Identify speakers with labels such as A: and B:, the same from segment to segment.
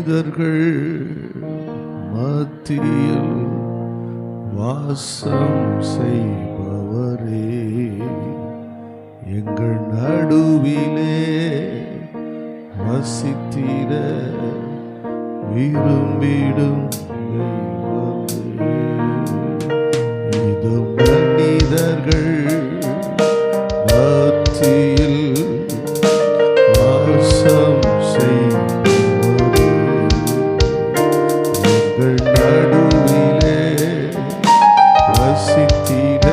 A: மனிதர்கள் மத்தியில் வாசம் செய்பவரே, எங்கள் நடுவிலே வசித்திட விரும்பிடும் தெய்வமே. இது மனிதர்கள் மத்தியில் வாசம் செய்பவரே, எங்கள் நடுவிலே வசித்திட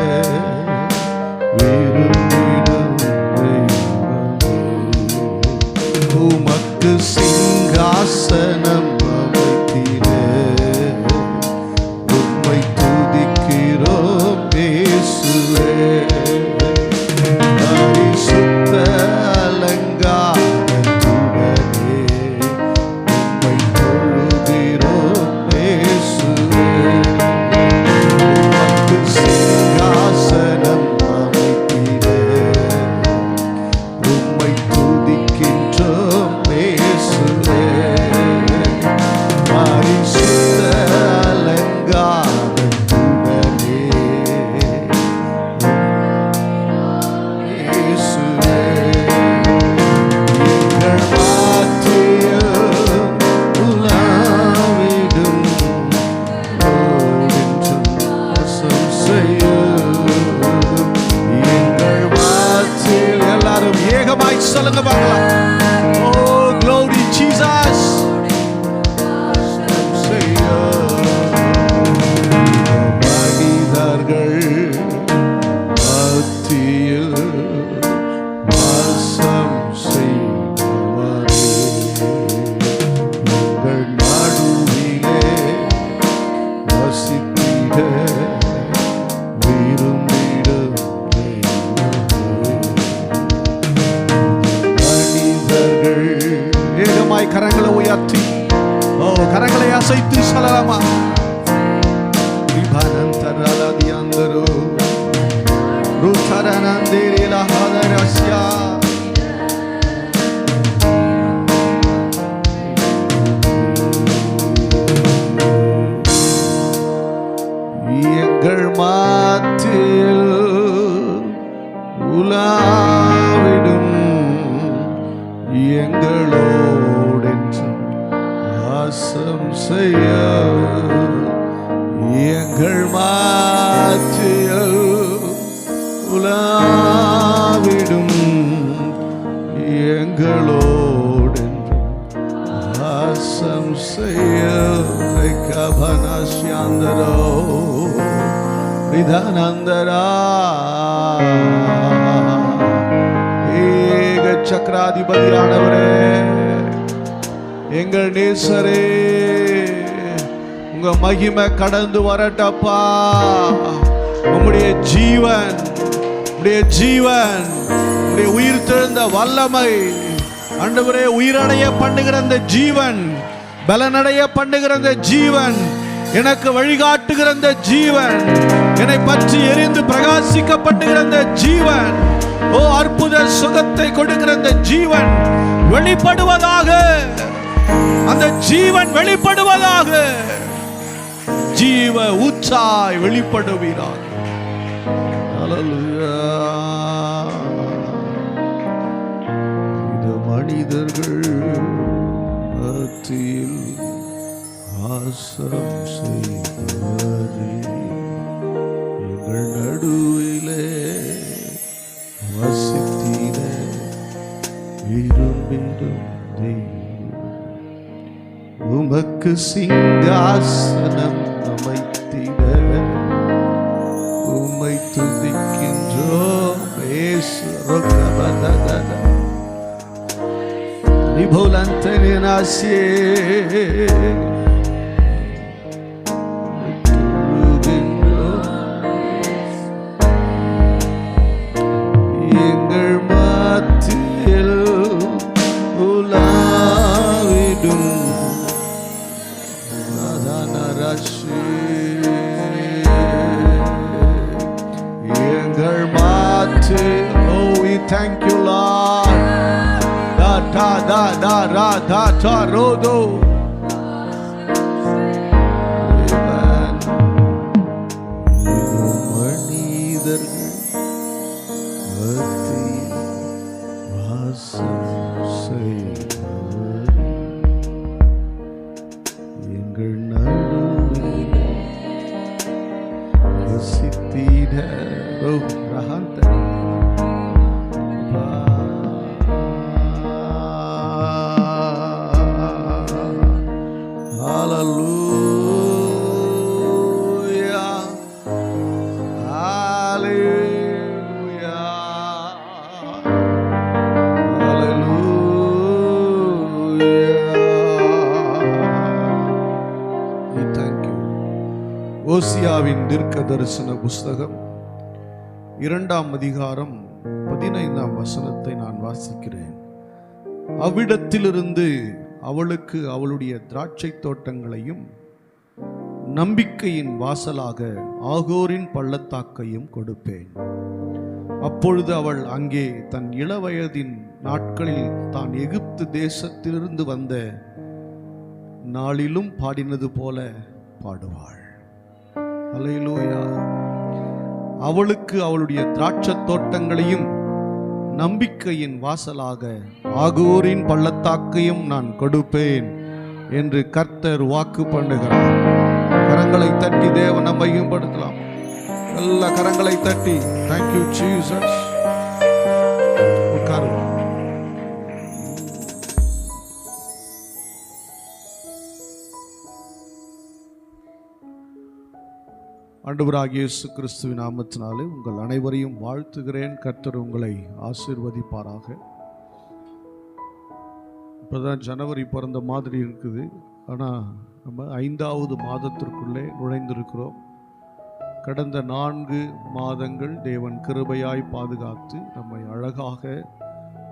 A: விரும்பிடும் தெய்வமே. உமக்கு சிங்காசனம் அமைத்திட உம்மை துதிக்கிறோம் இயேசுவே. பரிசுத்த அலங்காரத்துடனே உம்மை தொழுகிறோம் இயேசுவே. உமக்கு சிங்காசனம் அமைத்திட உம்மை துதிக்கின்றோம் இயேசுவே. பரிசுத்த அலங்காரத்துடனே இயேசுவே. எங்கள் மத்தியில் உலாவிடும் என்றும் வாசம் செய்யும். எங்கள் மத்தியில் எல்லாரும் ஏகமாய் சொல்லுங்க பார்க்கலாம். ஓ glory Jesus. மனிதர்கள் மத்தியில் வாசம் செய்பவரே, எங்கள் நடுவிலே வசித்திட விரும்பிடும் தெய்வமே. மனிதர்கள் ஏகமாய் கரங்களை உயர்த்தி கரங்களை அசைத்து சொல்லலாமா? விபானந்தரலதியந்தரோ ருத்தரனந்தேரிலஹதரஸ்யா. எங்கள் மத்தியில் உலாவிடும் எங்களோடென்றும் வாசம் செய்ய. எங்கள் மத்தியில் உலாவிடும் எங்களோடென்றும் வாசம் செய்ய. கபனஸ்யாந்தரோ விதானந்தரா. ஏக சக்கராதிபதியானவரே, எங்கள் நேசரே, உங்க மகிமை கடந்து வரட்டப்பா. உம்முடைய ஜீவன், உம்முடைய ஜீவன், உம்முடைய உயிர் தெழுந்த வல்லமை ஆண்டவரே, உயிரடைய பண்ணுகிற அந்த ஜீவன், பலனடைய பண்ணுகிற அந்த ஜீவன், எனக்கு வழிகாட்டுகிற அந்த ஜீவன், என்னை பற்றி எரிந்து பிரகாசிக்க பண்ணுகிற அந்த ஜீவன், ஓ அற்புத சுகத்தை கொடுக்கிற அந்த ஜீவன் வெளிப்படுவதாக. அந்த ஜீவன் வெளிப்படுவதாக. ஜீவ ஊற்றாய் வெளிப்படுவீராக. ஹல்லேலூயா. இது மனிதர்கள் மத்தியில் வாசம் செய்பவரே, எங்கள் நடுவிலே வசித்திட விரும்பிடும் தெய்வம். உமக்கு சிங்காசனம் அமைத்திட உம்மை துதிக்கின்றோம் இயேசுவே. நிபுலந்தனாசியே எங்கள் மத்தியில் உலாவிடும் எங்கள் மத்தியில். Oh, we thank you, Lord. Da da da da ra da ta ro do ஓ ரஹந்த ஓசியாவின் தீர்க்க தரிசன புஸ்தகம் 2ஆம் அதிகாரம் 15ஆம் வசனத்தை நான் வாசிக்கிறேன். அவ்விடத்திலிருந்து அவளுக்கு அவளுடைய திராட்சை தோட்டங்களையும் நம்பிக்கையின் வாசலாக ஆகோரின் பள்ளத்தாக்கையும் கொடுப்பேன். அப்பொழுது அவள் அங்கே தன் இளவயதின் நாட்களில் தான் எகிப்து தேசத்திலிருந்து வந்த நாளிலும் பாடினது போல பாடுவாள். அல்லேலூயா. அவளுக்கு அவளுடைய திராட்சை தோட்டங்களையும் நம்பிக்கையின் வாசலாக ஆகோரின் பள்ளத்தாக்கையும் நான் கொடுப்பேன் என்று கர்த்தர் வாக்கு பண்ணுகிறார். கரங்களை தட்டி தேவனை மையப்படுத்தலாம். எல்லா கரங்களை தட்டி Thank you Jesus. உட்காருவோம். ஆண்டவராகிய இயேசு கிறிஸ்துவின் நாமத்தினாலே உங்கள் அனைவரையும் வாழ்த்துகிறேன். கர்த்தர் உங்களை ஆசீர்வதிப்பாராக. இப்போதான் ஜனவரி பிறந்த மாதிரி இருக்குது. ஆனால் நம்ம 5வது மாதத்திற்குள்ளே நுழைந்திருக்கிறோம். கடந்த 4 மாதங்கள் தேவன் கிருபையாய் பாதுகாத்து நம்மை அழகாக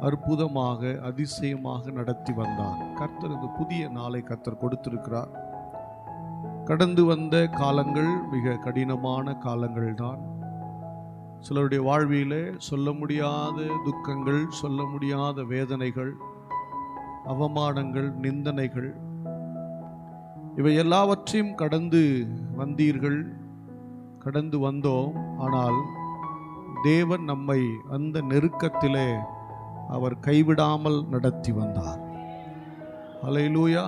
A: அற்புதமாக அதிசயமாக நடத்தி வந்தார். கர்த்தர் இந்த புதிய நாளை கர்த்தர் கொடுத்திருக்கிறார். கடந்து வந்த காலங்கள் மிக கடினமான காலங்கள் தான். சிலருடைய வாழ்விலே சொல்ல முடியாத துக்கங்கள், சொல்ல முடியாத வேதனைகள், அவமானங்கள், நிந்தனைகள், இவை எல்லாவற்றையும் கடந்து வந்தீர்கள், கடந்து வந்தோம். ஆனால் தேவன் நம்மை அந்த நெருக்கத்திலே அவர் கைவிடாமல் நடத்தி வந்தார். அல்லேலூயா.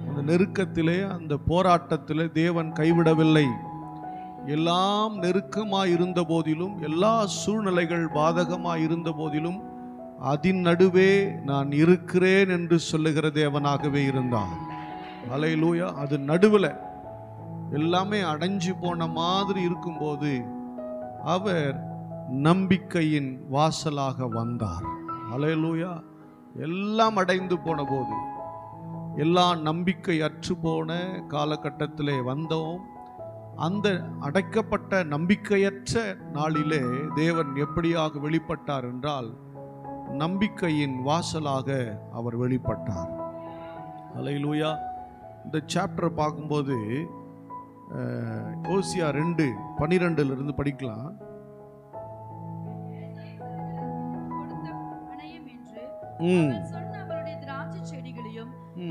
A: அந்த நெருக்கத்திலே, அந்த போராட்டத்திலே தேவன் கைவிடவில்லை. எல்லாம் நெருக்கமாய் இருந்த போதிலும், எல்லா சூழ்நிலைகள் பாதகமாய் இருந்த போதிலும், அதன் நடுவே நான் இருக்கிறேன் என்று சொல்லுகிற தேவனாகவே இருந்தார். அல்லேலூயா. அது நடுவில் எல்லாமே அடைஞ்சு போன மாதிரி இருக்கும்போது அவர் நம்பிக்கையின் வாசலாக வந்தார். அல்லேலூயா. எல்லாம் அடைந்து போன போது, எல்லா நம்பிக்கை அற்று போன காலகட்டத்திலே வந்தோம். அந்த அடைக்கப்பட்ட நம்பிக்கையற்ற நாளிலே தேவன் எப்படியாக வெளிப்பட்டார் என்றால், நம்பிக்கையின் வாசலாக அவர் வெளிப்பட்டார். அல்லேலூயா. இந்த சாப்டரை பார்க்கும்போது ஓசியா 2:12 படிக்கலாம்.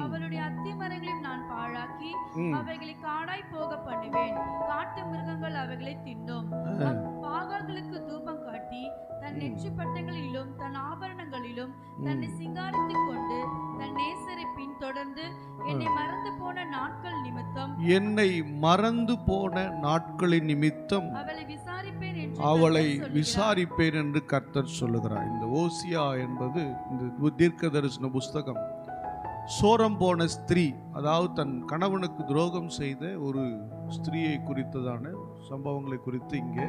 B: அவளுடைய அத்தி மரங்களையும் நான் பாழாக்கி அவைகளை காடாய் போக பண்ணுவேன். காட்டு மிருகங்கள் அவைகளை தின்னும். பாகால்களுக்கு தூபம் காட்டி தன் நெற்றி பட்டங்களிலும் தன் ஆபரணங்களிலும் தன்னை சிங்காரித்துக் கொண்டு தன் நேசரை பின்தொடர்ந்து என்னை மறந்து போன நாட்கள் நிமித்தம்
A: அவளை விசாரிப்பேன் என்று கர்த்தர் சொல்லுகிறார். இந்த ஓசியா என்பது, இந்த தீர்க்க தரிசன புஸ்தகம், சோரம் போன ஸ்திரீ, அதாவது தன் கணவனுக்கு துரோகம் செய்த ஒரு ஸ்திரீயை குறித்ததான சம்பவங்களை குறித்து இங்கே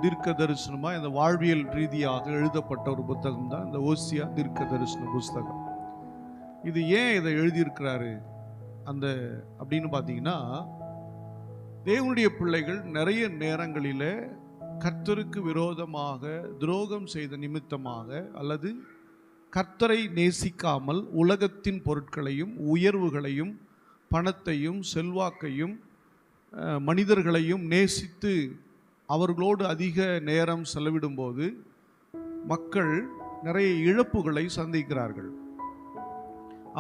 A: தீர்க்க தரிசனமாக இந்த வாழ்வியல் ரீதியாக எழுதப்பட்ட ஒரு புத்தகம் தான் இந்த ஓசியா தீர்க்க தரிசன புஸ்தகம். இது ஏன் இதை எழுதியிருக்கிறாரு அப்படின்னு பார்த்தீங்கன்னா, தேவனுடைய பிள்ளைகள் நிறைய நேரங்களில் கர்த்தருக்கு விரோதமாக துரோகம் செய்த நிமித்தமாக, அல்லது கர்த்தரை நேசிக்காமல் உலகத்தின் பொருட்களையும் உயர்வுகளையும் பணத்தையும் செல்வாக்கையும் மனிதர்களையும் நேசித்து அவர்களோடு அதிக நேரம் செலவிடும்போது மக்கள் நிறைய இழப்புகளை சந்திக்கிறார்கள்.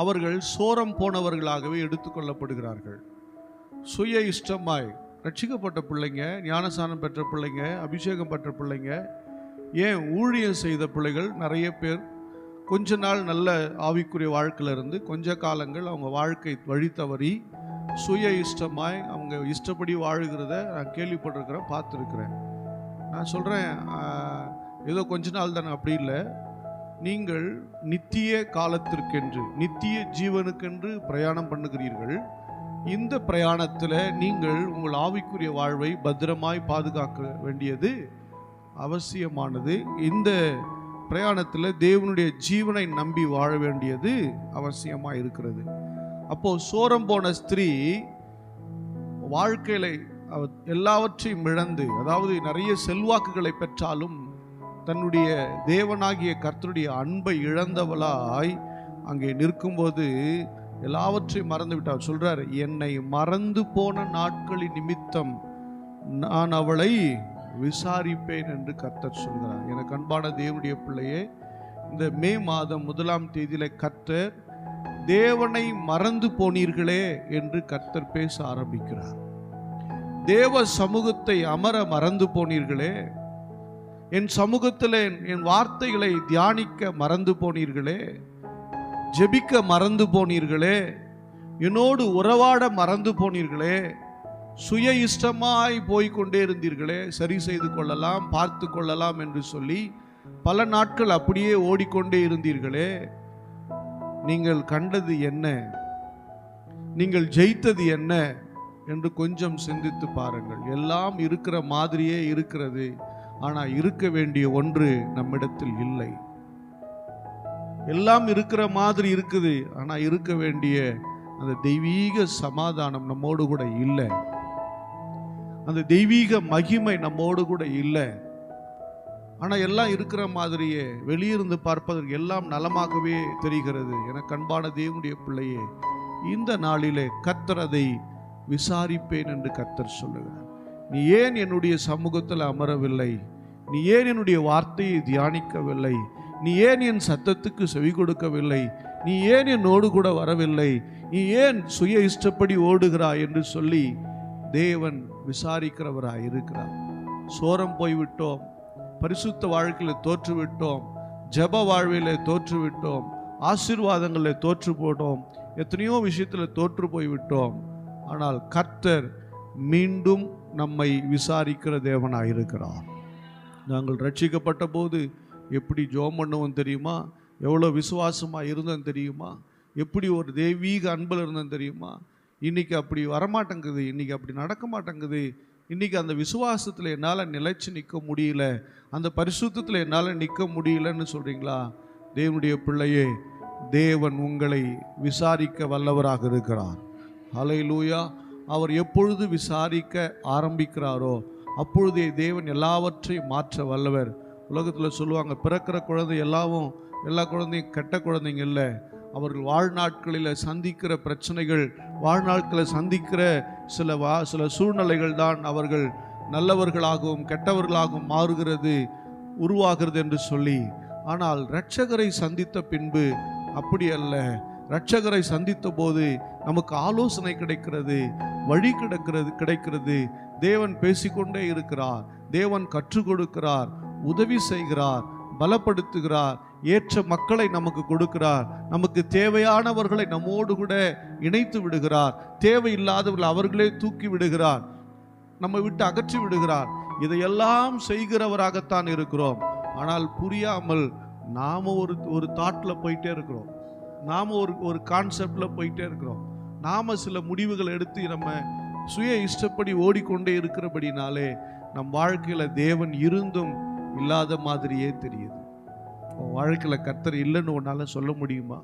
A: அவர்கள் சோரம் போனவர்களாகவே எடுத்துக்கொள்ளப்படுகிறார்கள். சுய இஷ்டமாய் ரட்சிக்கப்பட்ட பிள்ளைங்க, ஞானஸ்நானம் பெற்ற பிள்ளைங்க, அபிஷேகம் பெற்ற பிள்ளைங்க, ஏன் ஊழியம் செய்த பிள்ளைகள் நிறைய பேர் கொஞ்ச நாள் நல்ல ஆவிக்குரிய வாழ்க்கையில் இருந்து கொஞ்ச காலங்கள் அவங்க வாழ்க்கை வழி தவறி சுய இஷ்டமாய் அவங்க இஷ்டப்படி வாழுகிறத நான் கேள்விப்பட்டிருக்கிறேன், பார்த்துருக்கிறேன். நான் சொல்கிறேன், ஏதோ கொஞ்ச நாள் தானே, அப்படி இல்லை. நீங்கள் நித்திய காலத்திற்கென்று, நித்திய ஜீவனுக்கென்று பிரயாணம் பண்ணுகிறீர்கள். இந்த பிரயாணத்தில் நீங்கள் உங்கள் ஆவிக்குரிய வாழ்வை பத்திரமாய் பாதுகாக்க வேண்டியது அவசியமானது. இந்த பிரயாணத்தில் தேவனுடைய ஜீவனை நம்பி வாழ வேண்டியது அவசியமாக இருக்கிறது. அப்போ சோரம் போன ஸ்திரீ வாழ்க்கையில எல்லாவற்றையும் இழந்து, அதாவது நிறைய செல்வாக்குகளை பெற்றாலும் தன்னுடைய தேவனாகிய கர்த்தருடைய அன்பை இழந்தவளாய் அங்கே நிற்கும்போது எல்லாவற்றையும் மறந்து விட்டார். சொல்றார், என்னை மறந்து போன நாட்களின் நிமித்தம் நான் அவளை விசாரிப்பேன் என்று கர்த்தர் சொல்கிறார். எனக்கு அன்பான தேவனுடைய பிள்ளையே, இந்த மே மாதம் 1ஆம் தேதியில கர்த்தர் தேவனை மறந்து போனீர்களே என்று கர்த்தர் பேச ஆரம்பிக்கிறார். தேவ சமூகத்தை அமர மறந்து போனீர்களே, என் சமூகத்தில் என் வார்த்தைகளை தியானிக்க மறந்து போனீர்களே, ஜெபிக்க மறந்து போனீர்களே, என்னோடு உறவாட மறந்து போனீர்களே, சுய இஷ்டமாய் போய்கொண்டே இருந்தீர்களே, சரி செய்து கொள்ளலாம், பார்த்து கொள்ளலாம் என்று சொல்லி பல நாட்கள் அப்படியே ஓடிக்கொண்டே இருந்தீர்களே, நீங்கள் கண்டது என்ன, நீங்கள் ஜெயித்தது என்ன என்று கொஞ்சம் சிந்தித்து பாருங்கள். எல்லாம் இருக்கிற மாதிரியே இருக்கிறது, ஆனால் இருக்க வேண்டிய ஒன்று நம்மிடத்தில் இல்லை. எல்லாம் இருக்கிற மாதிரி இருக்குது, ஆனால் இருக்க வேண்டிய அந்த தெய்வீக சமாதானம் நம்மோடு கூட இல்லை. அந்த தெய்வீக மகிமை நம்மோடு கூட இல்லை. ஆனால் எல்லாம் இருக்கிற மாதிரியே வெளியிருந்து பார்ப்பதற்கு எல்லாம் நலமாகவே தெரிகிறது. எனக்கு அன்பான தேவனுடைய பிள்ளையே, இந்த நாளிலே கர்த்தர் அதை விசாரிப்பேன் என்று கர்த்தர் சொல்லுகிறார். நீ ஏன் என்னுடைய சமூகத்தில் அமரவில்லை? நீ ஏன் என்னுடைய வார்த்தையை தியானிக்கவில்லை? நீ ஏன் என் சத்தத்துக்கு செவி கொடுக்கவில்லை? நீ ஏன் என்னோடு கூட வரவில்லை? நீ ஏன் சுய இஷ்டப்படி ஓடுகிறாய் என்று சொல்லி தேவன் விசாரிக்கிறவராய் இருக்கிறார். சோரம் போய்விட்டோம், பரிசுத்த வாழ்க்கையில் தோற்றுவிட்டோம், ஜெப வாழ்விலே தோற்றுவிட்டோம், ஆசீர்வாதங்களில் தோற்று போட்டோம், எத்தனையோ விஷயத்தில் தோற்று போய்விட்டோம். ஆனால் கர்த்தர் மீண்டும் நம்மை விசாரிக்கிற தேவனாய் இருக்கிறார். நாங்கள் ரட்சிக்கப்பட்ட போது எப்படி ஜெபம் பண்ணுவோம் தெரியுமா? எவ்வளோ விசுவாசமாக இருந்தோம் தெரியுமா? எப்படி ஒரு தெய்வீக அன்பில் இருந்தோம் தெரியுமா? இன்றைக்கி அப்படி வரமாட்டேங்குது, இன்றைக்கி அப்படி நடக்க மாட்டேங்குது. இன்றைக்கி அந்த விசுவாசத்தில் என்னால் நிலைச்சு நிற்க முடியல, அந்த பரிசுத்தத்தில் என்னால் நிற்க முடியலன்னு சொல்கிறீங்களா? தேவனுடைய பிள்ளையே, தேவன் உங்களை விசாரிக்க வல்லவராக இருக்கிறார். ஹல்லேலூயா. அவர் எப்பொழுது விசாரிக்க ஆரம்பிக்கிறாரோ அப்பொழுதே தேவன் எல்லாவற்றையும் மாற்ற வல்லவர். உலகத்தில் சொல்லுவாங்க, பிறக்கிற குழந்தை எல்லா குழந்தையும் கெட்ட குழந்தைங்க இல்லை. அவர்கள் வாழ்நாட்களில் சந்திக்கிற பிரச்சனைகள், வாழ்நாட்களில் சந்திக்கிற சில சூழ்நிலைகள் தான் அவர்கள் நல்லவர்களாகவும் கெட்டவர்களாகவும் மாறுகிறது, உருவாகிறது என்று சொல்லி. ஆனால் இரட்சகரை சந்தித்த பின்பு அப்படி அல்ல. இரட்சகரை சந்தித்த போது நமக்கு ஆலோசனை கிடைக்கிறது, வழி கிடைக்கிறது. தேவன் பேசிக்கொண்டே இருக்கிறார், தேவன் கற்றுக் கொடுக்கிறார், உதவி செய்கிறார், பலப்படுத்துகிறார், ஏற்ற மக்களை நமக்கு கொடுக்கிறார், நமக்கு தேவையானவர்களை நம்மோடு கூட இணைத்து விடுகிறார், தேவையில்லாதவர்கள் அவர்களே தூக்கி விடுகிறார், நம்மை விட்டு அகற்றி விடுகிறார். இதையெல்லாம் செய்கிறவராகத்தான் இருக்கிறோம். ஆனால் புரியாமல் நாம ஒரு தாட்டில் போயிட்டே இருக்கிறோம், நாம ஒரு கான்செப்டில் போயிட்டே இருக்கிறோம். நாம சில முடிவுகள் எடுத்து நம்ம சுய இஷ்டப்படி ஓடிக்கொண்டே இருக்கிறபடினாலே நம் வாழ்க்கையில் தேவன் இருந்தும் இல்லாத மாதிரியே தெரியுது. உன் வாழ்க்கையில் கர்த்தர் இல்லைன்னு உன்னால சொல்ல முடியுமா?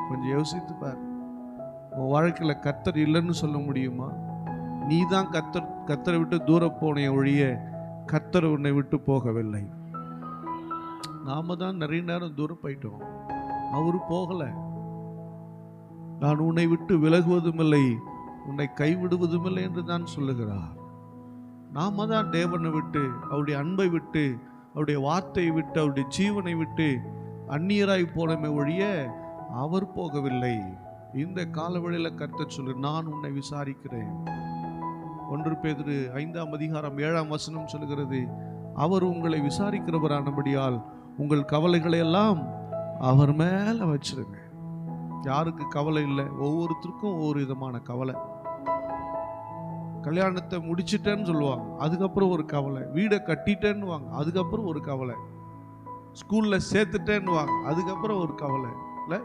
A: கொஞ்சம் யோசித்து பார். உன் வாழ்க்கையில் கர்த்தர் இல்லைன்னு சொல்ல முடியுமா? நீ தான் கர்த்தரை விட்டு தூர போன ஒழிய கர்த்தர் உன்னை விட்டு போகவில்லை. நாம தான் நிறைய நேரம் தூரம் போயிட்டோம், அவரு போகல. நான் உன்னை விட்டு விலகுவதும் இல்லை, உன்னை கைவிடுவதும் இல்லை என்று தான் சொல்லுகிறார். நாம தான் தேவனை விட்டு, அவருடைய அன்பை விட்டு, அவருடைய வார்த்தையை விட்டு, அவருடைய ஜீவனை விட்டு அந்நியராய் போனமே ஒழிய அவர் போகவில்லை. இந்த காலவெளியில் கர்த்தர் சொல்லு, நான் உன்னை விசாரிக்கிறேன். 1 பேதுரு 5ஆம் அதிகாரம் 7ஆம் வசனம் சொல்லுகிறது, அவர் உங்களை விசாரிக்கிறவரானபடியால் உங்கள் கவலைகளை எல்லாம் அவர் மேல வச்சிருங்க. யாருக்கு கவலை இல்லை? ஒவ்வொருத்தருக்கும் ஒவ்வொரு விதமான கவலை. கல்யாணத்தை முடிச்சிட்டேன்னு சொல்லுவாங்க, அதுக்கப்புறம் ஒரு கவலை. வீடை கட்டிட்டேன்னு வாங்க, அதுக்கப்புறம் ஒரு கவலை. ஸ்கூலில் சேர்த்துட்டேன்னு வாங்க, அதுக்கப்புறம் ஒரு கவலை. இல்லை,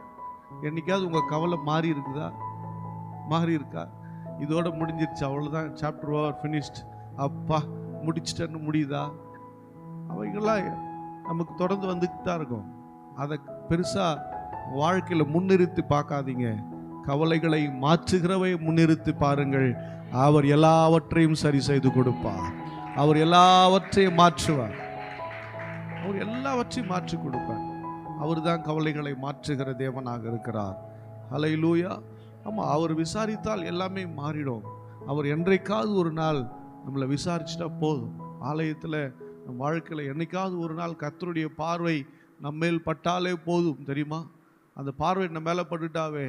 A: என்னைக்காவது உங்கள் கவலை மாறி இருக்குதா? மாறி இருக்கா? இதோட முடிஞ்சிருச்சு, அவ்வளோதான், சாப்டர் ஓவர், ஃபினிஷ்ட், அப்பா முடிச்சிட்டேன்னு முடியுதா? அவைகளாம் நமக்கு தொடர்ந்து வந்துட்டு தான் இருக்கும். அதை பெருசாக வாழ்க்கையில் முன்னிறுத்தி பார்க்காதீங்க. கவலைகளை மாற்றுகிறவை முன்னிறுத்தி பாருங்கள். அவர் எல்லாவற்றையும் சரி செய்து கொடுப்பார். அவர் எல்லாவற்றையும் மாற்றுவார். அவர் எல்லாவற்றையும் மாற்றி கொடுப்பார். அவர் தான் கவலைகளை மாற்றுகிற தேவனாக இருக்கிறார். ஹல்லேலூயா. ஆமாம், அவர் விசாரித்தால் எல்லாமே மாறிடும். அவர் என்றைக்காவது ஒரு நாள் நம்மளை விசாரிச்சுட்டா போதும். ஆலயத்தில் நம் வாழ்க்கையில் என்னைக்காவது ஒரு நாள் கர்த்தருடைய பார்வை நம்மேல் பட்டாலே போதும், தெரியுமா? அந்த பார்வை நம்ம மேலே பட்டுட்டாவே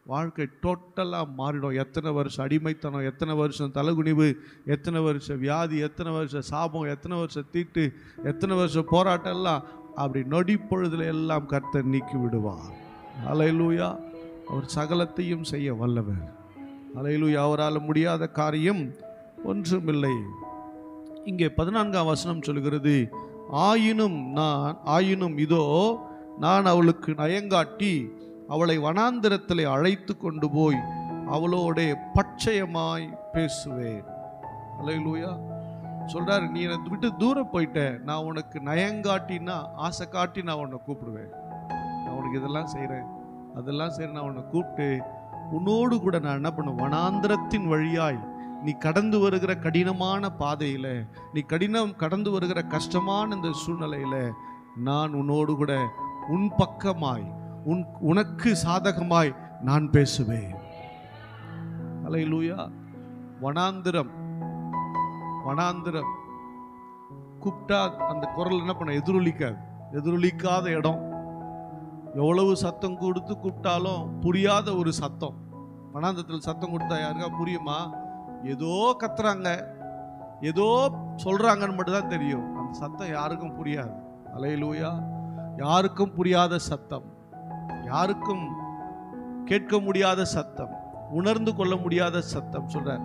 A: வாழ்க்கை டோட்டலாக மாறிடும். எத்தனை வருஷம் அடிமைத்தனம், எத்தனை வருஷம் தலைகுனிவு, எத்தனை வருஷம் வியாதி, எத்தனை வருஷம் சாபம், எத்தனை வருஷம் தீட்டு, எத்தனை வருஷம் போராட்டம் எல்லாம் அப்படி நொடி பொழுதுல எல்லாம் கர்த்தர் நீக்கி விடுவார். ஹல்லேலூயா. அவர் சகலத்தையும் செய்ய வல்லவர். ஹல்லேலூயா. அவரால் முடியாத காரியம் ஒன்றுமில்லை. இங்கே 14ஆம் வசனம் சொல்கிறது, ஆயினும் இதோ நான் அவளுக்கு நயங்காட்டி அவளை வனாந்திரத்திலே அழைத்து கொண்டு போய் அவளோட பட்சயமாய் பேசுவேன். ஹல்லேலூயா. சொல்றாரு, நீ என்னை விட்டு தூரம் போயிட்ட, நான் உனக்கு நயங்காட்டினா ஆசை காட்டி நான் உன்னை கூப்பிடுவேன். நான் உனக்கு இதெல்லாம் செய்கிறேன், அதெல்லாம் சரி, நான் உன்னை கூப்பிட்டு உன்னோடு கூட நான் என்ன பண்ணுவேன், வனாந்திரத்தின் வழியாய் நீ கடந்து வருகிற கடினமான பாதையில, நீ கடந்து வருகிற கஷ்டமான இந்த சூழ்நிலையில நான் உன்னோடு கூட உன் பக்கமாய் உனக்கு சாதகமாய் நான் பேசுவேன். ஹல்லேலூயா. வனாந்திரம் கூப்பிட்டா அந்த குரல் என்ன பண்ண, எதிரொலிக்காத இடம். எவ்வளவு சத்தம் கொடுத்து கூப்பிட்டாலும் புரியாத ஒரு சத்தம். வனாந்திரத்தில் சத்தம் கொடுத்தா யாருக்கா புரியுமா? ஏதோ கத்துறாங்க, ஏதோ சொல்றாங்கன்னு மட்டும் தான் தெரியும். அந்த சத்தம் யாருக்கும் புரியாது. ஹல்லேலூயா. யாருக்கும் புரியாத சத்தம், யாருக்கும் கேட்க முடியாத சத்தம், உணர்ந்து கொள்ள முடியாத சத்தம். சொல்றார்,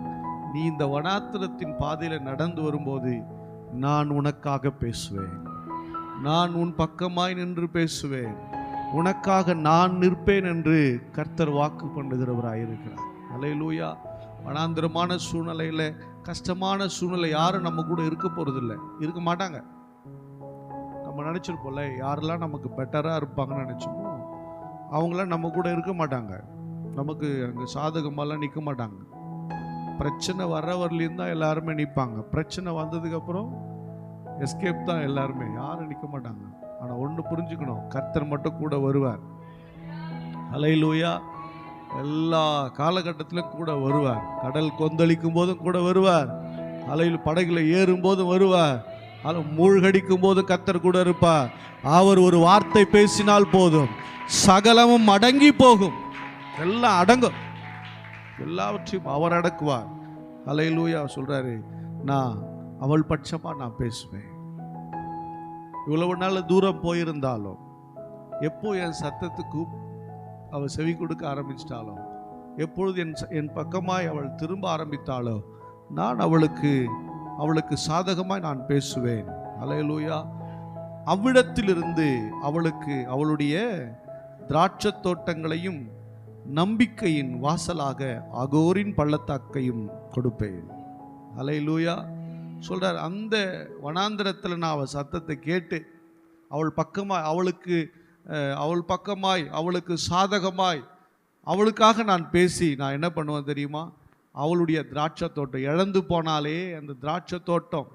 A: நீ இந்த வனாந்திரத்தின் பாதையில நடந்து வரும்போது நான் உனக்காக பேசுவேன், நான் உன் பக்கமாய் நின்று பேசுவேன், உனக்காக நான் நிற்பேன் என்று கர்த்தர் வாக்கு பண்ணுகிறவராயிருக்கிறார். ஹல்லேலூயா. வனாந்திரமான சூழ்நிலையில, கஷ்டமான சூழ்நிலை யாரும் நம்ம கூட இருக்க மாட்டாங்க. நம்ம நினைச்சிருப்போம்ல, யாரெல்லாம் நமக்கு பெட்டரா இருப்பாங்கன்னு நினைச்சோமோ அவங்களாம் நம்ம கூட இருக்க மாட்டாங்க. நமக்கு அங்கே சாதகமெல்லாம் நிற்க மாட்டாங்க. பிரச்சனை வர்றவர்லேருந்து தான் எல்லாருமே நிற்பாங்க. பிரச்சனை வந்ததுக்கு அப்புறம் எஸ்கேப் தான் எல்லாருமே, யாரும் நிற்க மாட்டாங்க. ஆனால் ஒன்று புரிஞ்சுக்கணும், கர்த்தர் மட்டும் கூட வருவார். ஹல்லேலூயா. எல்லா காலகட்டத்திலும் கூட வருவார். கடல் கொந்தளிக்கும் போதும் கூட வருவார். அலையில் படகுல ஏறும் போதும் வருவார். மூழ்கடிக்கும் போதும் கர்த்தர் கூட இருப்பார். அவர் ஒரு வார்த்தை பேசினால் போதும், சகலமும் அடங்கி போகும். எல்லாம் அடங்கும், எல்லாவற்றையும் அவர் அடக்குவார். ஹல்லேலூயா. சொல்றாரு, நான் அவள் பட்சமா நான் பேசுவேன். இவ்வளவு நாள் தூரம் போயிருந்தாலும், எப்போ என் சத்தத்துக்கு அவள் செவி கொடுக்க ஆரம்பிச்சிட்டாலும், எப்பொழுது என் பக்கமாய் அவள் திரும்ப ஆரம்பித்தாளோ, நான் அவளுக்கு சாதகமாய் நான் பேசுவேன். ஹல்லேலூயா. அவ்விடத்திலிருந்து அவளுக்கு அவளுடைய திராட்சை தோட்டங்களையும் நம்பிக்கையின் வாசலாக ஆகோரின் பள்ளத்தாக்கையும் கொடுப்பேன். ஹல்லேலூயா. சொல்றார், அந்த வனாந்திரத்தில் நான் அவள் சத்தத்தை கேட்டு அவள் பக்கமாய் அவளுக்கு சாதகமாய் அவளுக்காக நான் பேசி நான் என்ன பண்ணுவேன் தெரியுமா? அவளுடைய திராட்சை தோட்டம் இழந்து போனாலே, அந்த திராட்சை தோட்டம்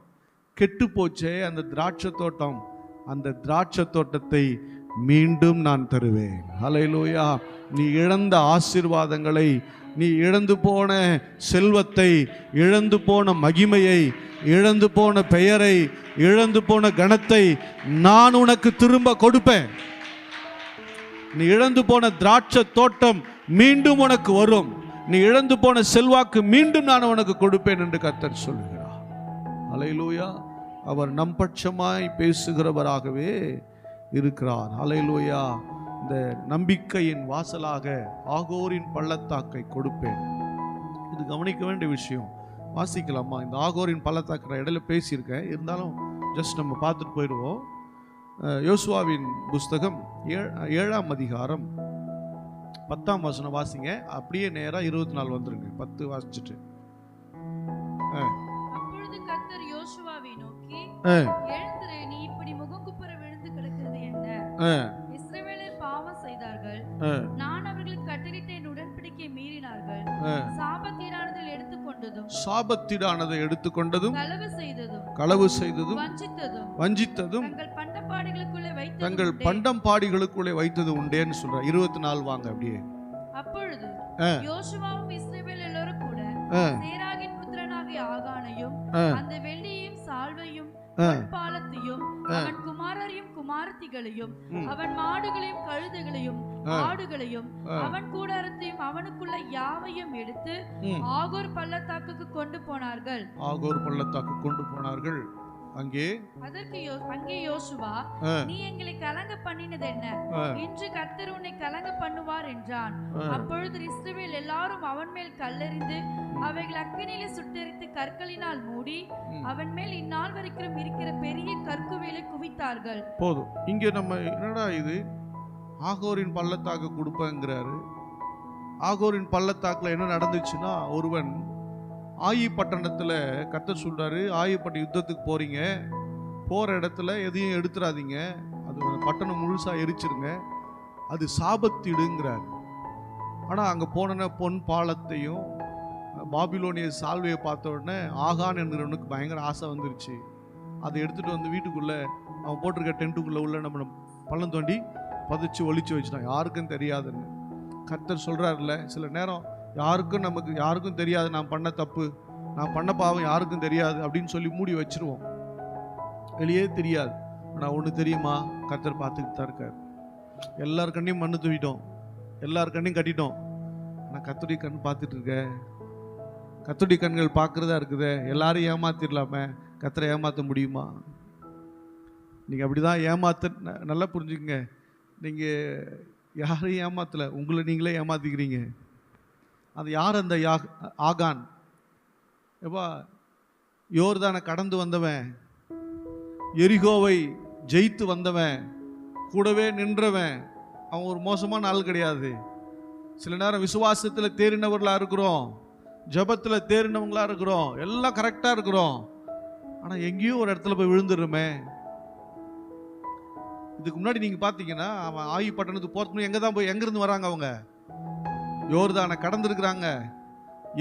A: கெட்டு போச்சே, அந்த திராட்சை தோட்டத்தை மீண்டும் நான் தருவேன். ஹல்லேலூயா. நீ இழந்த ஆசீர்வாதங்களை, நீ இழந்து போன செல்வத்தை, இழந்து போன மகிமையை, இழந்து போன பெயரை, இழந்து போன கனத்தை நான் உனக்கு திரும்ப கொடுப்பேன். நீ இழந்து போன திராட்சை தோட்டம் மீண்டும் உனக்கு வரும். நீ இழந்து போன செல்வாக்கு மீண்டும் நான் உனக்கு கொடுப்பேன் என்று கர்த்தர் சொல்லுகிறார். ஹல்லேலூயா. அவர் நம் பட்சமாய் பேசுகிறவராகவே இருக்கிறார். ஹல்லேலூயா. இந்த நம்பிக்கையின் வாசலாக ஆகோரின் பள்ளத்தாக்கை கொடுப்பேன். இது கவனிக்க வேண்டிய விஷயம். வாசிக்கலாமா? இந்த ஆகோரின் பள்ளத்தாக்கு இடையில பேசியிருக்கேன், இருந்தாலும் ஜஸ்ட் நம்ம பார்த்துட்டு போயிடுவோம். யோசுவாவின் புஸ்தகம் 7ஆம் அதிகாரம் 10ஆம் வசனம் வாசிங்க. அப்படியே நேரா 24 வந்துருங்க. 10 வாசிச்சுட்டு.
B: அப்பொழுது கர்த்தர் யோசுவாவை நோக்கி, எழுந்திரு, நீ இப்படி முகங்குப்புற விழுந்து கிடக்கிறது என்ன? இஸ்ரவேலர் பாவம் செய்தார்கள், நான் அவர்களுக்கு கட்டளையிட்ட என் உடன்படிக்கையை மீறினார்கள், சாபத்தீடானதை எடுத்துக்கொண்டதும் களவு செய்ததும் வஞ்சித்ததும் தங்கள் பண்டம்பாடிகளுக்குள்ளே வைத்தது உண்டேன்னு சொல்ற. 24 வாங்க அப்படியே. அப்பொழுது யோசுவாவும் இஸ்ரவேல் எல்லோரும் கூட சேராகின் புத்திரனாகிய ஆகானையும் அந்த வெள்ளியையும் சால்வையும் பாலத்தையும் அவன் குமாரரையும் குமாரத்திகளையும் அவன் மாடுகளையும் கழுதைகளையும் ஆடுகளையும் அவன் கூடாரத்தையும் அவனுக்குள்ள யாவையும் எடுத்து ஆகோர் பள்ளத்தாக்குக்கு கொண்டு போனார்கள்.
A: ஆகோர் பள்ளத்தாக்கு கொண்டு போனார்கள். அங்கே
B: யோசுவா, நீ எங்களை கலங்க பண்ணினது என்ன? இன்று கர்த்தர் உன்னை கலங்க பண்ணுவார் என்றான். அப்பொழுது இஸ்ரவேல் எல்லாரும் அவன் மேல் கல்லெறிந்து அவைகள் அக்கினியிலே சுட்டெரித்து கற்களினால் மூடி அவன் மேல் இந்நாள் வரைக்கும் இருக்கிற பெரிய கற்குவேலை குவித்தார்கள்.
A: போதும். இங்க நம்ம என்னடா இது, ஆகோரின் பள்ளத்தாக்கு கொடுப்பேங்கிறாரு. ஆகோரின் பள்ளத்தாக்குல என்ன நடந்துச்சுன்னா, ஒருவன் ஆயி பட்டணத்துல கர்த்தர் சொல்றாரு, ஆயிப்பட்ட யுத்தத்துக்கு போறீங்க, போற இடத்துல எதையும் எடுத்துறாதீங்க, அது பட்டணம் முழுசா எரிச்சிருங்க, அது சாபத்திடுங்கிறாரு. ஆனா அங்க போன பொன் பாலத்தையும் பாபிலோனிய சால்வையை பார்த்த உடனே ஆகான் என்கிறவனுக்கு பயங்கர ஆசை வந்துருச்சு. அதை எடுத்துட்டு வந்து வீட்டுக்குள்ள அவன் போட்டிருக்க டென்ட்டுக்குள்ள உள்ள நம்ம பள்ளம் தோண்டி பதிச்சு ஒளிச்சு வச்சுட்டான், யாருக்கும் தெரியாதுன்னு. கர்த்தர் சொல்றாருல்ல, சில நேரம் யாருக்கும் தெரியாது நான் பண்ண தப்பு, நான் பண்ண பாவம் யாருக்கும் தெரியாது அப்படின்னு சொல்லி மூடி வச்சிருவோம், வெளியே தெரியாது. ஆனால் ஒன்று தெரியுமா, கர்த்தர் பார்த்துக்கிட்டு தான் இருக்கார். எல்லார் கண்ணையும் மண்ணு தூவிட்டோம், எல்லார் கண்ணையும் கட்டிட்டோம், ஆனால் கர்த்தருடைய கண் பார்த்துட்டு இருக்க. கர்த்தருடைய கண்கள் பார்க்குறதா இருக்குது. எல்லாரும் ஏமாத்திடலாமே, கர்த்தரை ஏமாற்ற முடியுமா? நீங்கள் அப்படி தான் நல்லா புரிஞ்சுக்கங்க. நீங்கள் யாரையும் ஏமாத்தலை, உங்களை நீங்களே ஏமாத்திக்கிறீங்க. அது யார்? அந்த ஆகான். எப்பா, யோர்தானை கடந்து வந்தவன், எரிகோவை ஜெயித்து வந்தவன், கூடவே நின்றவன். அவன் ஒரு மோசமான ஆள் கிடையாது. சில நேரம் விசுவாசத்தில் தேறினவர்களாக இருக்கிறோம், ஜபத்தில் தேறினவங்களா இருக்கிறோம், எல்லாம் கரெக்டாக இருக்கிறோம், ஆனால் எங்கேயோ ஒரு இடத்துல போய் விழுந்துடுறோமே. இதுக்கு முன்னாடி நீங்கள் பார்த்தீங்கன்னா, அவன் ஆயி பட்டணத்துக்கு போகிறதுக்கு எங்கே தான் போய் எங்கேருந்து வராங்க? அவங்க யோர்தானை கடந்திருக்கிறாங்க,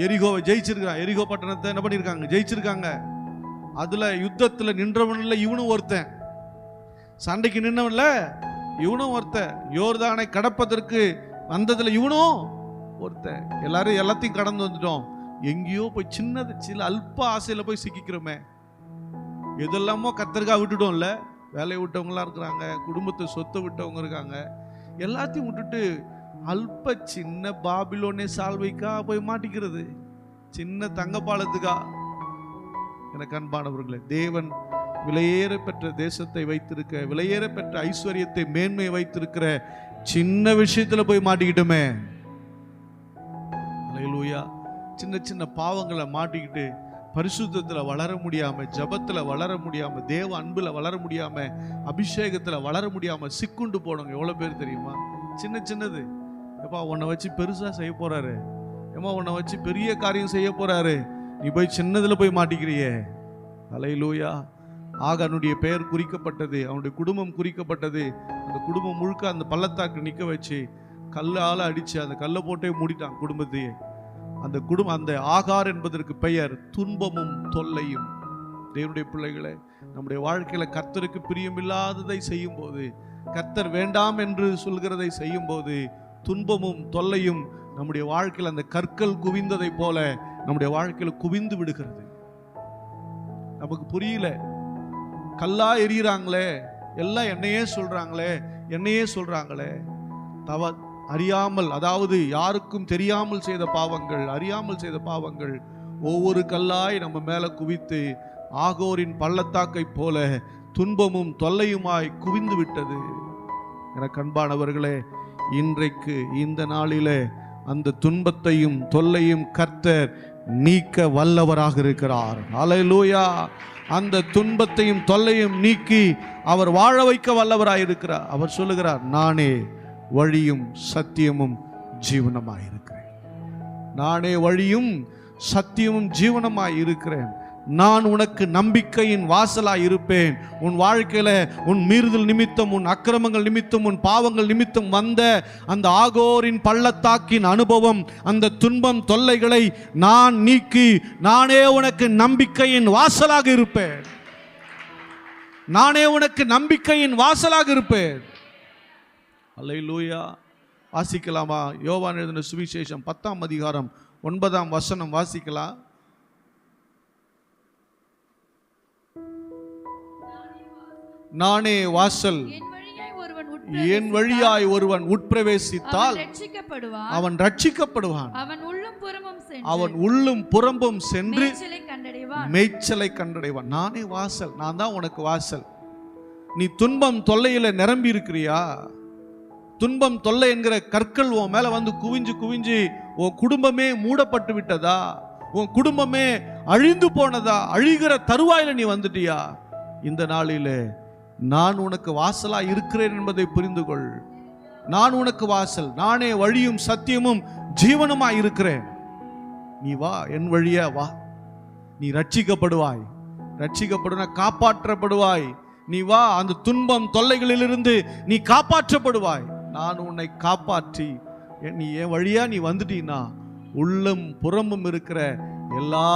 A: எரிகோவை ஜெயிச்சிருக்கிறான், எரிகோ பட்டணத்தை என்ன பண்ணியிருக்காங்க? ஜெயிச்சிருக்காங்க. அதுல யுத்தத்தில் நின்றவன்ல இவனும் ஒருத்தன், சண்டைக்கு நின்றவன்ல இவனும் ஒருத்தன், யோர்தானை கடப்பதற்கு வந்ததுல இவனும் ஒருத்தன். எல்லாத்தையும் கடந்து வந்துட்டோம். எங்கேயோ போய் சில அல்ப ஆசையில போய் சிக்கிக்கிறோமே. எதெல்லாமோ கர்த்தருக்காக விட்டுட்டோம்ல. வேலையை விட்டவங்களா இருக்கிறாங்க, குடும்பத்தை சொத்தை விட்டவங்க இருக்காங்க, எல்லாத்தையும் விட்டுட்டு அல்ப சின்ன பாபிலோனே சால்வைக்கா போய் மாட்டிக்கிறது, சின்ன தங்க பாலத்துக்கா. எனக்கு அன்பானவர்களே, தேவன் விலையேற பெற்ற தேசத்தை வைத்திருக்க, விலையேற பெற்ற ஐஸ்வர்யத்தை மேன்மையை வைத்திருக்கிற சின்ன விஷயத்துல போய் மாட்டிக்கிட்டோமே. அல்லேலூயா. சின்ன சின்ன பாவங்களை மாட்டிக்கிட்டு பரிசுத்தத்துல வளர முடியாம, ஜபத்துல வளர முடியாம, தேவ அன்புல வளர முடியாம, அபிஷேகத்துல வளர முடியாம சிக்குண்டு போனவங்க எவ்வளவு பேர் தெரியுமா? சின்னது. எப்பா, உன்னை வச்சு பெருசா செய்ய போறாரு, ஏமா உன்னை வச்சு பெரிய காரியம் செய்ய போறாரு, நீ போய் சின்னதுல போய் மாட்டிக்கிறியே. அல்லேலூயா. ஆகானுடைய பெயர் குறிக்கப்பட்டது, அவனுடைய குடும்பம் குறிக்கப்பட்டது. அந்த குடும்பம் முழுக்க அந்த பள்ளத்தாக்கு நிக்க வச்சு கல்லால அடிச்சு அந்த கல்லை போட்டே மூடிட்டான் குடும்பத்தையே. அந்த ஆகார் என்பதற்கு பெயர் துன்பமும் தொல்லையும். தேவனுடைய பிள்ளைகளே, நம்முடைய வாழ்க்கையில கர்த்தருக்கு பிரியமில்லாததை செய்யும் போது, கர்த்தர் வேண்டாம் என்று சொல்கிறதை செய்யும் போது, துன்பமும் தொல்லையும் நம்முடைய வாழ்க்கையில் அந்த கற்கள் குவிந்ததை போல நம்முடைய வாழ்க்கையில குவிந்து விடுகிறது. நமக்கு புரியல, கல்லா எறிகிறாங்களே, எல்லாம் என்னையே சொல்றாங்களே. அறியாமல், அதாவது யாருக்கும் தெரியாமல் செய்த பாவங்கள், ஒவ்வொரு கல்லாய் நம்ம மேல குவித்து ஆகோரின் பள்ளத்தாக்கை போல துன்பமும் தொல்லையுமாய் குவிந்து விட்டது. எனக்கு அன்பானவர்களே, இன்றைக்கு இந்த நாளிலே அந்த துன்பத்தையும் தொல்லையும் கர்த்தர் நீக்க வல்லவராக இருக்கிறார். ஹல்லேலூயா. அந்த துன்பத்தையும் தொல்லையும் நீக்கி அவர் வாழ வைக்க வல்லவராக இருக்கிறார். அவர் சொல்லுகிறார், நானே வழியும் சத்தியமும் ஜீவனமாய் இருக்கிறேன். நானே வழியும் சத்தியமும் ஜீவனமாய் இருக்கிறேன். நான் உனக்கு நம்பிக்கையின் வாசலாய் இருப்பேன். உன் வாழ்க்கையில உன் மீறுதல் நிமித்தம், உன் அக்கிரமங்கள் நிமித்தம், உன் பாவங்கள் நிமித்தம் வந்த அந்த ஆகோரின் பள்ளத்தாக்கின் அனுபவம், அந்த துன்பம் தொல்லைகளை நான் நீக்கி நானே உனக்கு நம்பிக்கையின் வாசலாக இருப்பேன். நானே உனக்கு நம்பிக்கையின் வாசலாக இருப்பேன். அல்லேலூயா. வாசிக்கலாமா? யோவான் எழுதின சுவிசேஷம் 10ஆம் அதிகாரம் 9ஆம் வசனம் வாசிக்கலாம். நானே வாசல், என் வழியாய் ஒருவன் உட்பிரவேசித்தால் அவன் ரட்சிக்கப்படுவான். அவன் உள்ளும் புறம்பும் சென்று மேய்ச்சலை கண்டடைவான். நானே வாசல். நான் தான் உனக்கு வாசல். நீ துன்பம் தொல்லையில நிரம்பி இருக்கிறியா? துன்பம் தொல்லை என்கிற கற்கள் உன் மேல வந்து குவிஞ்சு குவிஞ்சு உன் குடும்பமே மூடப்பட்டு விட்டதா? உன் குடும்பமே அழிந்து போனதா? அழிகிற தருவாயில நீ வந்துட்டியா? இந்த நாளிலே நான் உனக்கு வாசலா இருக்கிறேன் என்பதை புரிந்து கொள். நான் உனக்கு வாசல். நானே வழியும் சத்தியமும் ஜீவனுமாய் இருக்கிறேன். நீ வா, என் வழியா வா. நீ ரட்சிக்கப்படுவாய். ரட்சிக்கப்படுன காப்பாற்றப்படுவாய். நீ வா, அந்த துன்பம் தொல்லைகளிலிருந்து நீ காப்பாற்றப்படுவாய். நான் உன்னை காப்பாற்றி நீ என் வழியா நீ வந்துட்டீன்னா உள்ளம் புறமும் இருக்கிற எல்லா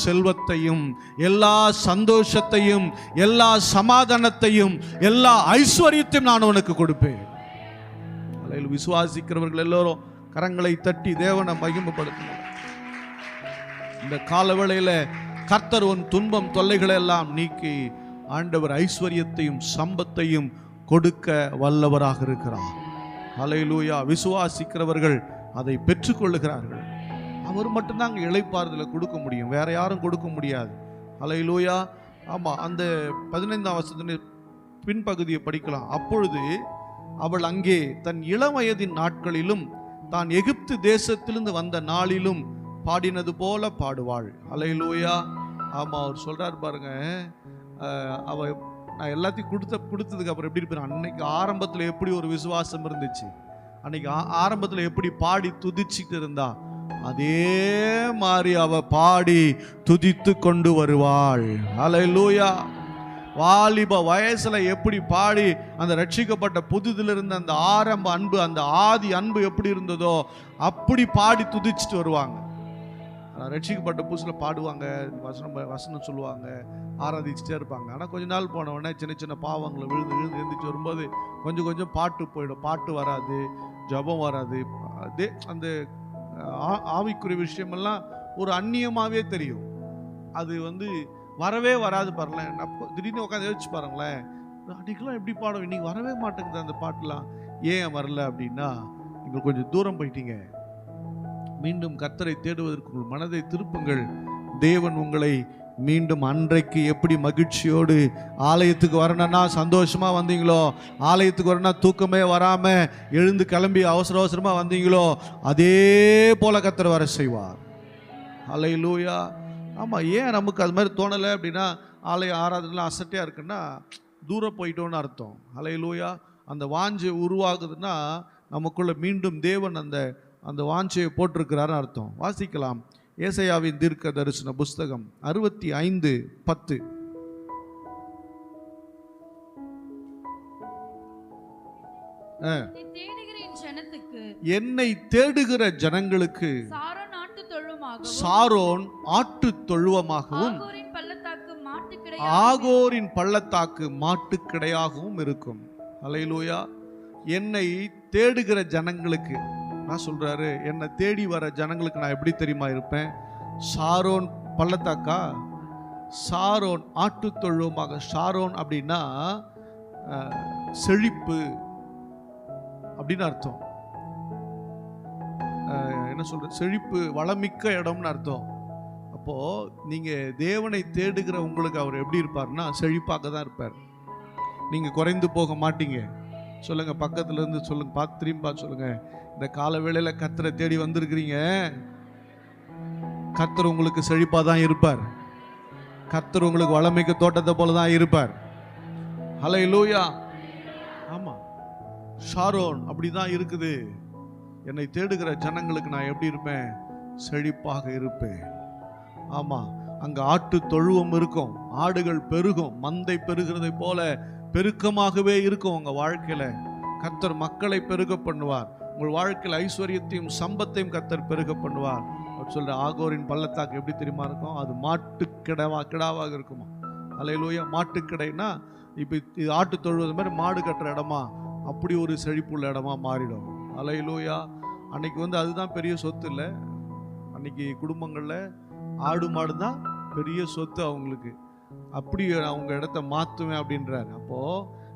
A: செல்வத்தையும், எல்லா சந்தோஷத்தையும், எல்லா சமாதானத்தையும், எல்லா ஐஸ்வர்யத்தையும் நான் உனக்கு கொடுப்பேன். விசுவாசிக்கிறவர்கள் எல்லோரும் கரங்களை தட்டி தேவனை மகிமைப்படுத்தணும். இந்த காலவேளையில கர்த்தர் உன் துன்பம் தொல்லைகளை எல்லாம் நீக்கி ஆண்டவர் ஐஸ்வர்யத்தையும் சம்பத்தையும் கொடுக்க வல்லவராக இருக்கிறார். ஹல்லேலூயா. விசுவாசிக்கிறவர்கள் அதை பெற்றுக்கொள்ளுகிறார்கள். அவர் மட்டும்தான் அங்கே இளைப்பாறுதலை கொடுக்க முடியும், வேற யாரும் கொடுக்க முடியாது. ஹல்லேலூயா. ஆமா, அந்த 15ஆம் வசனத்தின் பின்பகுதியை படிக்கலாம். அப்பொழுது அவள் அங்கே தன் இளம் வயதின் நாட்களிலும் தான் எகிப்து தேசத்திலிருந்து வந்த நாளிலும் பாடினது போல பாடுவாள். ஹல்லேலூயா. ஆமா, அவர் சொல்றார் பாருங்க, அவ நான் எல்லாத்தையும் கொடுத்ததுக்கு அப்புறம் எப்படி இருப்பேன், அன்னைக்கு ஆரம்பத்தில் எப்படி ஒரு விசுவாசம் இருந்துச்சு, அன்னைக்கு ஆரம்பத்தில் எப்படி பாடி துதிச்சுட்டு இருந்தா, அதே மாதிரி அவ பாடி துதித்து கொண்டு வருவாள். ஹல்லேலூயா. வாலிப வயசுல எப்படி பாடி அந்த ரட்சிக்கப்பட்ட புதுதில் இருந்த அந்த ஆரம்ப அன்பு, அந்த ஆதி அன்பு எப்படி இருந்ததோ அப்படி பாடி துதிச்சுட்டு வருவாங்க. ரட்சிக்கப்பட்ட புதுசுல பாடுவாங்க, வசனம் சொல்லுவாங்க, ஆராதிச்சுட்டே இருப்பாங்க. ஆனால் கொஞ்ச நாள் போன உடனே சின்ன சின்ன பாவங்களை விழுந்து எழுந்திரிச்சு வரும்போது கொஞ்சம் கொஞ்சம் பாட்டு போயிடும். பாட்டு வராது, ஜபம் வராது. அதே அந்த ஆவிக்குரிய விஷயமெல்லாம் ஒரு அந்நியமாகவே தெரியும். அது வரவே வராது. பாருங்களேன், திடீர்னு உட்காந்து யோசிச்சு பாருங்களேன், அன்றைக்கெல்லாம் எப்படி பாடும், இன்னைக்கு வரவே மாட்டேங்குது அந்த பாட்டுலாம். ஏன் வரல அப்படின்னா, நீங்கள் கொஞ்சம் தூரம் போயிட்டீங்க. மீண்டும் கர்த்தரை தேடுவதற்கு உங்கள் மனதை திருப்புங்கள். தேவன் உங்களை மீண்டும் அன்றைக்கு எப்படி மகிழ்ச்சியோடு ஆலயத்துக்கு வரணும்னா சந்தோஷமா வந்தீங்களோ, ஆலயத்துக்கு வரணும்னா தூக்கமே வராம எழுந்து கிளம்பி அவசர அவசரமா வந்தீங்களோ, அதே போல கர்த்தர் வர செய்வார். ஹல்லேலூயா. ஆமா, ஏன் நமக்கு அது மாதிரி தோணலை அப்படின்னா, ஆலய ஆராதனைலாம் அசட்டையா இருக்குன்னா தூரம் போயிட்டோன்னு அர்த்தம். ஹல்லேலூயா. அந்த வாஞ்சை உருவாகுதுன்னா நமக்குள்ள மீண்டும் தேவன் அந்த வாஞ்சையை போட்டிருக்கிறாருன்னு அர்த்தம். வாசிக்கலாம். ஏசாயாவின் தீர்க்க தரிசன புஸ்தகம் 65:10. என்னை தேடுகிற ஜனங்களுக்கு சாரோன் ஆட்டு தொழுவமாகவும் ஆகோரின் பள்ளத்தாக்கு மாட்டுக்கிடையாகவும் இருக்கும். ஹல்லேலூயா. என்னை தேடுகிற ஜனங்களுக்கு நான் சொல்றாரு, என்னை தேடி வர ஜனங்களுக்கு நான் எப்படி தெரியுமா இருப்பேன்? சாரோன் பள்ளத்தாக்கா, சாரோன் ஆட்டு தொழுவமாக. சாரோன் அப்படின்னா செழிப்பு அப்படின்னு அர்த்தம். என்ன சொல்ற, செழிப்பு, வளமிக்க இடம்னு அர்த்தம். அப்போ நீங்க தேவனை தேடுகிற உங்களுக்கு அவர் எப்படி இருப்பார்னா செழிப்பாக தான் இருப்பார். நீங்க குறைந்து போக மாட்டீங்க. சொல்லுங்க, பக்கத்துல இருந்து சொல்லுங்க, பார்த்து திரும்பி பார்த்து சொல்லுங்க, இந்த கால வேளையில கர்த்தரை தேடி வந்திருக்கிறீங்க, கர்த்தர் உங்களுக்கு செழிப்பாக தான் இருப்பார். கர்த்தர் உங்களுக்கு வளமிக்க தோட்டத்தை போல தான் இருப்பார். ஹல்லேலூயா. ஆமா, ஷாரோன் அப்படிதான் இருக்குது. என்னை தேடுகிற ஜனங்களுக்கு நான் எப்படி இருப்பேன்? செழிப்பாக இருப்பேன். ஆமா, அங்க ஆட்டு தொழுவம் இருக்கும், ஆடுகள் பெருகும், மந்தை பெருகிறதை போல பெருக்கமாகவே இருக்கும் உங்க வாழ்க்கையில. கர்த்தர் மக்களை பெருக பண்ணுவார். உங்கள் வாழ்க்கையில் ஐஸ்வர்யத்தையும் சம்பத்தையும் கர்த்தர் பெருக பண்ணுவார். அவர் சொல்ற ஆகோரின் பள்ளத்தாக்கு எப்படி தெரியுமா இருக்கும்? அது மாட்டு கிடாவாக இருக்குமா. அல்லேலூயா. மாட்டுக்கிடைனா இப்போ இது ஆட்டு தொழுவது மாதிரி மாடு கட்டுற இடமா, அப்படி ஒரு செழிப்புள்ள இடமா மாறிடும். அல்லேலூயா. அன்னைக்கு அதுதான் பெரிய சொத்து இல்லை. அன்னைக்கு குடும்பங்களில் ஆடு மாடு தான் பெரிய சொத்து அவங்களுக்கு. அப்படி அவங்க இடத்த மாற்றுவேன் அப்படின்றார். அப்போ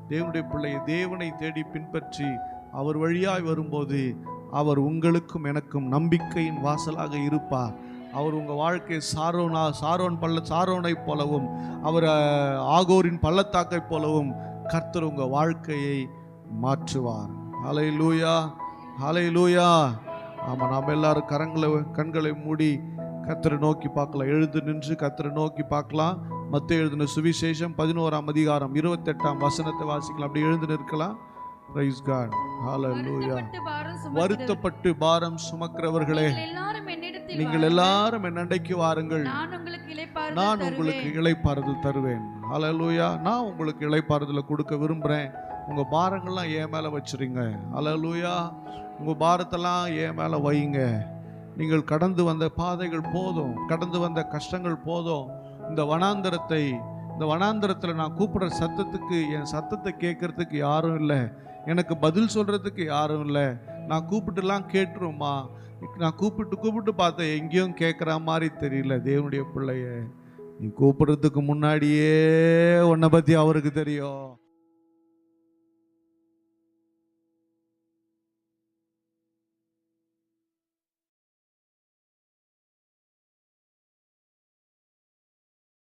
A: தேவனுடைய பிள்ளையை தேவனை தேடி பின்பற்றி அவர் வழியாய் வரும்போது அவர் உங்களுக்கும் எனக்கும் நம்பிக்கையின் வாசலாக இருப்பார். அவர் உங்கள் வாழ்க்கை சாரோனை போலவும் அவர் ஆகோரின் பள்ளத்தாக்கை போலவும் கர்த்தர் உங்கள் வாழ்க்கையை மாற்றுவார். ஹல்லேலூயா, ஹல்லேலூயா. ஆமாம், நாம் எல்லாரும் கண்களை மூடி கர்த்தரை நோக்கி பார்க்கலாம். எழுந்து நின்று கர்த்தரை நோக்கி பார்க்கலாம். மத்தேயு எழுதின சுவிசேஷம் 11ஆம் அதிகாரம் 28ஆம் வசனத்தை வாசிக்கலாம். அப்படி எழுந்து நிற்கலாம். Praise God. Hallelujah. வருத்தப்பட்டு பாரம் சுமக்கிறவர்களே, நீங்கள் எல்லாரும் என்னண்டைக்கு வாருங்கள், நான் உங்களுக்கு இளைப்பாறுதல் தருவேன். ஹல்லேலூயா. நான் உங்களுக்கு இளைப்பாறுதலை கொடுக்க விரும்புகிறேன். உங்கள் பாரங்கள்லாம் என் மேலே வச்சுருங்க. ஹல்லேலூயா. உங்கள் பாரத்தெல்லாம் என் மேலே வைங்க. நீங்கள் கடந்து வந்த பாதைகள் போதும், கடந்து வந்த கஷ்டங்கள் போதும். இந்த வனாந்தரத்தில் நான் கூப்பிடுற சத்தத்துக்கு, என் சத்தத்தை கேட்கறதுக்கு யாரும் இல்லை, எனக்கு பதில் சொல்கிறதுக்கு யாரும் இல்லை. நான் கூப்பிட்டுலாம் கேட்டுருமா, நான் கூப்பிட்டு பார்த்தேன், எங்கேயும் கேட்குற மாதிரி தெரியல. தேவனுடைய பிள்ளைய நீ கூப்பிடுறதுக்கு முன்னாடியே உன்னை பற்றி அவருக்கு தெரியும்.